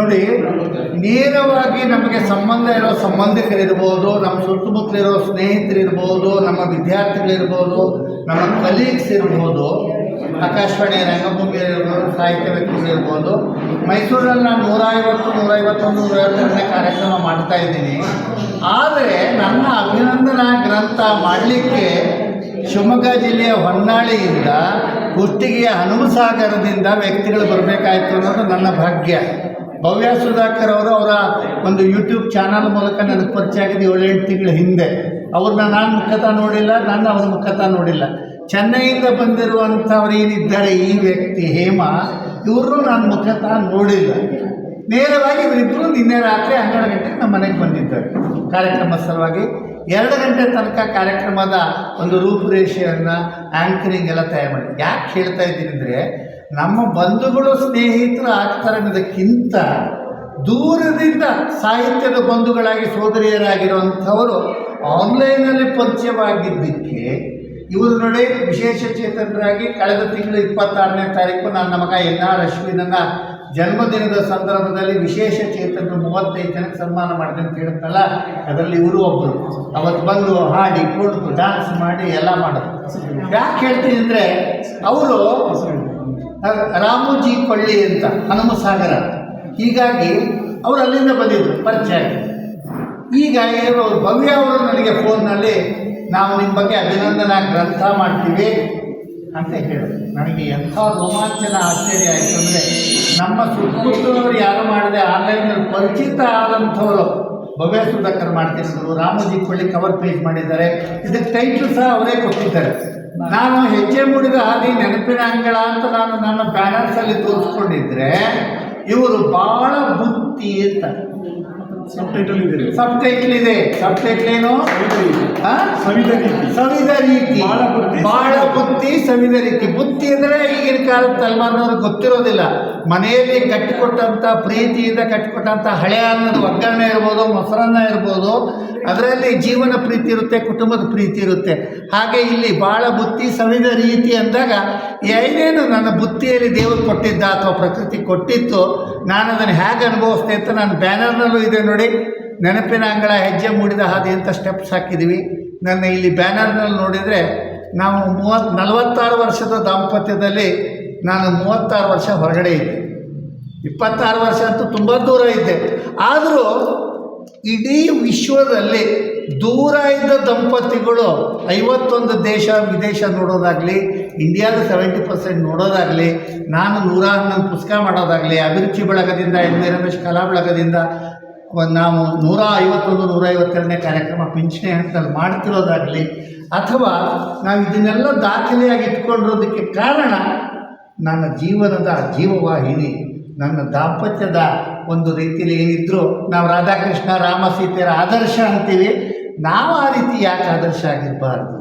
ನೋಡಿ, ನೇರವಾಗಿ ನಮಗೆ ಸಂಬಂಧ ಇರೋ ಸಂಬಂಧಿಕರಿರ್ಬೋದು, ನಮ್ಮ ಸುತ್ತಮುತ್ತಲಿರೋ ಸ್ನೇಹಿತರಿರ್ಬೋದು, ನಮ್ಮ ವಿದ್ಯಾರ್ಥಿಗಳಿರ್ಬೋದು, ನಮ್ಮ ಕಲೀಗ್ಸ್ ಇರ್ಬೋದು, ಆಕಾಶವಾಣಿ ರಂಗಭೂಮಿ ಇರ್ಬೋದು, ಸಾಹಿತ್ಯ ವ್ಯಕ್ತಿಗಳಿರ್ಬೋದು. ಮೈಸೂರಲ್ಲಿ ನಾನು 151 ಕಾರ್ಯಕ್ರಮ ಮಾಡ್ತಾ ಇದ್ದೀನಿ. ಆದರೆ ನನ್ನ ಅಭಿನಂದನಾ ಗ್ರಂಥ ಮಾಡಲಿಕ್ಕೆ ಶಿವಮೊಗ್ಗ ಜಿಲ್ಲೆಯ ಹೊನ್ನಾಳಿಯಿಂದ, ಕುಷ್ಟಗಿಯ ಹನುಮಸಾಗರದಿಂದ ವ್ಯಕ್ತಿಗಳು ಬರಬೇಕಾಯ್ತು ಅನ್ನೋದು ನನ್ನ ಭಾಗ್ಯ. ಭವ್ಯ ಸುಧಾಕರ್ ಅವರು ಅವರ ಒಂದು ಯೂಟ್ಯೂಬ್ ಚಾನಲ್ ಮೂಲಕ ನನಗೆ ಪರಿಚಯ ಆಗಿದೆ 7-8 ತಿಂಗಳ ಹಿಂದೆ. ಅವ್ರನ್ನ ನಾನು ಮುಖತಃ ನೋಡಿಲ್ಲ, ನಾನು ಅವ್ರ ಮುಖತಃ ನೋಡಿಲ್ಲ. ಚೆನ್ನೈಯಿಂದ ಬಂದಿರುವಂಥವ್ರು ಏನಿದ್ದಾರೆ ಈ ವ್ಯಕ್ತಿ ಹೇಮಾ, ಇವ್ರನ್ನೂ ನಾನು ಮುಖತಃ ನೋಡಿಲ್ಲ. ನೇರವಾಗಿ ಇವರಿಬ್ಬರು ನಿನ್ನೆ ರಾತ್ರಿ 12 ಗಂಟೆಗೆ ನಮ್ಮ ಮನೆಗೆ ಬಂದಿದ್ದಾರೆ ಕಾರ್ಯಕ್ರಮ ಸಲುವಾಗಿ. 2 ಗಂಟೆ ತನಕ ಕಾರ್ಯಕ್ರಮದ ಒಂದು ರೂಪುರೇಷೆಯನ್ನು, ಆ್ಯಂಕರಿಂಗ್ ಎಲ್ಲ ತಯಾರು ಮಾಡಿ. ಯಾಕೆ ಹೇಳ್ತಾ ಇದ್ದೀನಿ ಅಂದರೆ, ನಮ್ಮ ಬಂಧುಗಳು ಸ್ನೇಹಿತರು ಆಗ್ತಾರೆ ಅನ್ನೋದಕ್ಕಿಂತ ದೂರದಿಂದ ಸಾಹಿತ್ಯದ ಬಂಧುಗಳಾಗಿ ಸೋದರಿಯರಾಗಿರುವಂಥವರು ಆನ್ಲೈನಲ್ಲಿ ಪರಿಚಯವಾಗಿದ್ದಕ್ಕೆ ಇವರು ನೋಡಿ ವಿಶೇಷ ಚೇತನರಾಗಿ ಕಳೆದ ತಿಂಗಳು 26ನೇ ತಾರೀಕು ನನ್ನ ಮಗ NR ಅಶ್ವಿನನ್ನ ಜನ್ಮದಿನದ ಸಂದರ್ಭದಲ್ಲಿ ವಿಶೇಷ ಚೇತನರು 35 ಜನಕ್ಕೆ ಸನ್ಮಾನ ಮಾಡಿದೆ ಅಂತ ಹೇಳುತ್ತಲ್ಲ, ಅದರಲ್ಲಿ ಇವರು ಒಬ್ಬರು. ಅವತ್ತು ಬಂದು ಹಾಡಿ ಕುಡಿದು ಡ್ಯಾನ್ಸ್ ಮಾಡಿ ಎಲ್ಲ ಮಾಡೋದು. ಯಾಕೆ ಹೇಳ್ತೀನಿ ಅಂದರೆ, ಅವರು ರಾಮುಜಿ ಕೊಳ್ಳಿ ಅಂತ ಹನುಮಸಾಗರ, ಹೀಗಾಗಿ ಅವರು ಅಲ್ಲಿಂದ ಬಂದಿದ್ದರು ಪರಿಚಯ. ಈಗ ಏನು ಭವ್ಯ ಅವರು ನನಗೆ ಫೋನ್ನಲ್ಲಿ ನಾವು ನಿಮ್ಮ ಬಗ್ಗೆ ಅಭಿನಂದನಾ ಗ್ರಂಥ ಮಾಡ್ತೀವಿ ಅಂತ ಹೇಳಿದ್ರು. ನನಗೆ ಎಂಥ ರೋಮಾಂಚನ ಆಶ್ಚರ್ಯ ಆಯಿತು ಅಂದರೆ, ನಮ್ಮ ಸುತ್ತಮುತ್ತಲವರು ಯಾರು ಮಾಡಿದೆ ಆನ್ಲೈನಲ್ಲಿ ಪರಿಚಿತ ಆದಂಥವರು ಭವ್ಯ ಸುಧಾಕರ್ ಮಾಡ್ತಿದ್ರು, ರಾಮೋಜಿ ಕೊಳ್ಳಿ ಕವರ್ ಪೇಜ್ ಮಾಡಿದ್ದಾರೆ. ಇದಕ್ಕೆ ಟೈಟ್ಲ್ ಸಹ ಅವರೇ ಕೊಟ್ಟಿದ್ದಾರೆ. ನಾನು ಹೆಜ್ಜೆ ಮೂಡಿದ ಹಾದಿ ನೆನಪಿನ ಅಂಗಳ ಅಂತ ನಾನು ನನ್ನ ಬ್ಯಾನರ್ಸಲ್ಲಿ ತೋರಿಸ್ಕೊಂಡಿದ್ರೆ, ಇವರು ಭಾಳ ಬುತ್ತಿ ಅಂತ ಸಬ್ ಟೈಟಲ್ ಇದೆ. ಸಬ್ ಟೈಟಲ್ ಏನು? ಸವಿದ ರೀತಿ, ಬಾಳ ಬುತ್ತಿ, ಸವಿದ ರೀತಿ. ಬುತ್ತಿ ಅಂದರೆ ಈಗಿನ ಕಾಲದ ತಲೆಮಾರಿನವ್ರಿಗೆ ಗೊತ್ತಿರೋದಿಲ್ಲ. ಮನೆಯಲ್ಲಿ ಕಟ್ಟಿಕೊಟ್ಟಂಥ ಪ್ರೀತಿಯಿಂದ ಕಟ್ಟಿಕೊಟ್ಟಂಥ ಹಳೆಯ ಅನ್ನೋದು ಒಗ್ಗರಣೆ ಇರ್ಬೋದು, ಮೊಸರನ್ನ ಇರ್ಬೋದು, ಅದರಲ್ಲಿ ಜೀವನ ಪ್ರೀತಿ ಇರುತ್ತೆ, ಕುಟುಂಬದ ಪ್ರೀತಿ ಇರುತ್ತೆ. ಹಾಗೆ ಇಲ್ಲಿ ಬಾಳ ಬುತ್ತಿ ಸವಿದ ರೀತಿ ಅಂದಾಗ ಏನೇನು ನನ್ನ ಬುತ್ತಿಯಲ್ಲಿ ದೇವರು ಕೊಟ್ಟಿದ್ದ ಅಥವಾ ಪ್ರಕೃತಿ ಕೊಟ್ಟಿತ್ತು, ನಾನು ಅದನ್ನು ಹೇಗೆ ಅನುಭವಿಸ್ತೆ ಅಂತ ನಾನು ಬ್ಯಾನರ್ನಲ್ಲೂ ಇದೆ ನೋಡಿ. ನೆನಪಿನ ಅಂಗಳ ಹೆಜ್ಜೆ ಮೂಡಿದ ಹಾದಿ ಅಂತ ಸ್ಟೆಪ್ಸ್ ಹಾಕಿದ್ದೀವಿ. ನನ್ನ ಇಲ್ಲಿ ಬ್ಯಾನರ್ನಲ್ಲಿ ನೋಡಿದರೆ ನಾವು 46 ವರ್ಷದ ದಾಂಪತ್ಯದಲ್ಲಿ ನಾನು 36 ವರ್ಷ ಹೊರಗಡೆ ಇದ್ದೆ. 26 ವರ್ಷ ಅಂತೂ ತುಂಬ ದೂರ ಇದ್ದೆ. ಆದರೂ ಇಡೀ ವಿಶ್ವದಲ್ಲಿ ದೂರ ಇದ್ದ ದಂಪತಿಗಳು 51 ದೇಶ ವಿದೇಶ ನೋಡೋದಾಗಲಿ, ಇಂಡಿಯಾದ 70% ನೋಡೋದಾಗಲಿ, ನಾನು 111 ಪುಸ್ತಕ ಮಾಡೋದಾಗಲಿ, ಅಭಿರುಚಿ ಬಳಗದಿಂದ ಎನ್ ರಮೇಶ್ ಕಲಾ ಬಳಗದಿಂದ ನಾವು 151-152ನೇ ಕಾರ್ಯಕ್ರಮ ಪಿಂಚಣಿ ಹಂತದಲ್ಲಿ ಮಾಡ್ತಿರೋದಾಗಲಿ, ಅಥವಾ ನಾವು ಇದನ್ನೆಲ್ಲ ದಾಖಲೆಯಾಗಿ ಇಟ್ಕೊಂಡಿರೋದಕ್ಕೆ ಕಾರಣ ನನ್ನ ಜೀವನದ ಜೀವವಾಹಿನಿ, ನನ್ನ ದಾಂಪತ್ಯದ ಒಂದು ರೀತಿಯಲ್ಲಿ ಏನಿದ್ರು ನಾವು ರಾಧಾಕೃಷ್ಣ ರಾಮ ಸೀತೆಯರ ಆದರ್ಶ ಅಂತೀವಿ. ನಾವು ಆ ರೀತಿ ಯಾಕೆ ಆದರ್ಶ ಆಗಿರಬಾರ್ದು?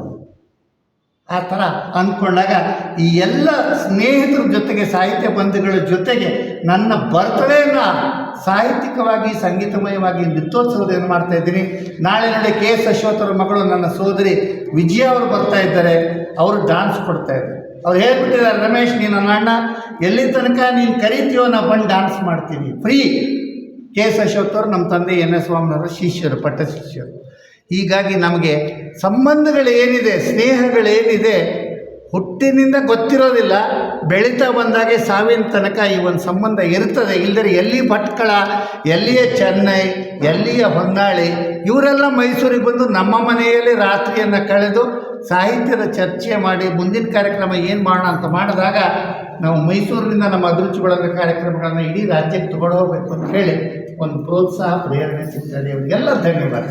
ಆ ಥರ ಅಂದ್ಕೊಂಡಾಗ ಈ ಎಲ್ಲ ಸ್ನೇಹಿತರ ಜೊತೆಗೆ, ಸಾಹಿತ್ಯ ಬಂಧುಗಳ ಜೊತೆಗೆ ನನ್ನ ಬರ್ತ್ಡೇನ ಸಾಹಿತ್ಯಿಕವಾಗಿ ಸಂಗೀತಮಯವಾಗಿ ನೃತ್ಯೋತ್ಸವದೇನು ಮಾಡ್ತಾಯಿದ್ದೀನಿ. ನಾಳೆ ನೋಡಿ KS ಅಶ್ವಥ್ರ ಮಗಳು ನನ್ನ ಸೋದರಿ ವಿಜಯ ಅವರು ಬರ್ತಾ ಇದ್ದಾರೆ. ಅವರು ಡ್ಯಾನ್ಸ್ ಕೊಡ್ತಾಯಿದ್ದಾರೆ. ಅವ್ರು ಹೇಳ್ಬಿಟ್ಟಿದ್ದಾರೆ, ರಮೇಶ್ ನೀನು ನನ್ನ ಅಣ್ಣ, ಎಲ್ಲಿ ತನಕ ನೀನು ಕರಿತೀವೋ ನಾವು ಬಂದು ಡ್ಯಾನ್ಸ್ ಮಾಡ್ತೀವಿ ಫ್ರೀ. KS ಅಶ್ವಥ್ ಅವರು ನಮ್ಮ ತಂದೆ NS ಸ್ವಾಮಿನವರ ಶಿಷ್ಯರು, ಪಟ್ಟ ಶಿಷ್ಯರು. ಹೀಗಾಗಿ ನಮಗೆ ಸಂಬಂಧಗಳೇನಿದೆ, ಸ್ನೇಹಗಳೇನಿದೆ ಹುಟ್ಟಿನಿಂದ ಗೊತ್ತಿರೋದಿಲ್ಲ. ಬೆಳೀತಾ ಬಂದಾಗೆ ಸಾವಿನ ತನಕ ಈ ಒಂದು ಸಂಬಂಧ ಇರ್ತದೆ. ಇಲ್ಲದರೆ ಎಲ್ಲಿ ಭಟ್ಕಳ, ಎಲ್ಲಿಯ ಚೆನ್ನೈ, ಎಲ್ಲಿಯ ಹೊನ್ನಾಳಿ, ಇವರೆಲ್ಲ ಮೈಸೂರಿಗೆ ಬಂದು ನಮ್ಮ ಮನೆಯಲ್ಲಿ ರಾತ್ರಿಯನ್ನು ಕಳೆದು ಸಾಹಿತ್ಯದ ಚರ್ಚೆ ಮಾಡಿ ಮುಂದಿನ ಕಾರ್ಯಕ್ರಮ ಏನು ಮಾಡೋಣ ಅಂತ ಮಾಡಿದಾಗ ನಾವು ಮೈಸೂರಿನಿಂದ ನಮ್ಮ ಅಭಿರುಚಿ ಬಳಗ ಕಾರ್ಯಕ್ರಮಗಳನ್ನು ಇಡೀ ರಾಜ್ಯಕ್ಕೆ ತಗೊಂಡು ಹೋಗಬೇಕು ಅಂತ ಹೇಳಿ ಒಂದು ಪ್ರೋತ್ಸಾಹ, ಪ್ರೇರಣೆ ಸಿಗ್ತದೆ. ಅವರಿಗೆಲ್ಲ ಧನ್ಯವಾದ.